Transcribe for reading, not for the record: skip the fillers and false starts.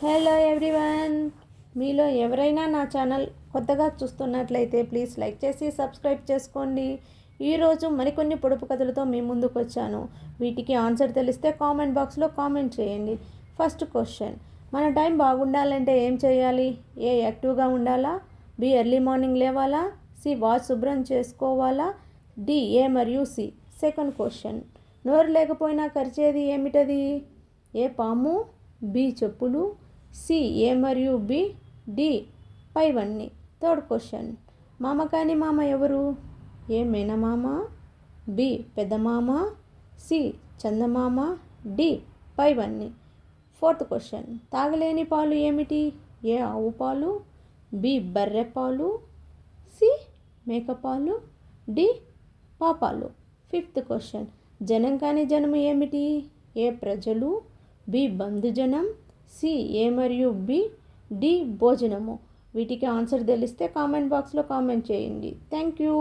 Hello everyone, మీలో ఎవరైనా నా ఛానల్ కొత్తగా చూస్తున్నట్లయితే ప్లీజ్ లైక్ చేసి సబ్స్క్రైబ్ చేసుకోండి. ఈరోజు మరికొన్ని పొడుపు కథలతో మీ ముందుకు వచ్చాను. వీటికి ఆన్సర్ తెలిస్తే కామెంట్ బాక్స్లో కామెంట్ చేయండి. ఫస్ట్ క్వశ్చన్, మన టైం బాగుండాలంటే ఏం చేయాలి? ఏ యాక్టివ్గా ఉండాలా? బి ఎర్లీ మార్నింగ్ లేవాలా? సి వాచ్ శుభ్రం చేసుకోవాలా? డి ఏ మరియు సి. సెకండ్ క్వశ్చన్, నోరు లేకపోయినా కరిచేది ఏమిటది? ఏ పాము, బి చెప్పులు, సి ఏ మరియు బి, డి పైవన్నీ. థర్డ్ క్వశ్చన్, మామ కాని మామ ఎవరు? ఏ మేనమామ, బి పెద్దమామ, సి చందమామ, డి పైవన్నీ. ఫోర్త్ క్వశ్చన్, తాగలేని పాలు ఏమిటి? ఏ ఆవు పాలు, బి బర్రె పాలు, సి మేకపాలు, డి పాపాలు. ఫిఫ్త్ క్వశ్చన్, జనం కాని జనము ఏమిటి? ఏ ప్రజలు, బి బంధుజనం, సి ఏ మరియు బి, డి భోజనము. వీటికి ఆన్సర్ తెలిస్తే కామెంట్ బాక్స్లో కామెంట్ చేయండి. Thank you.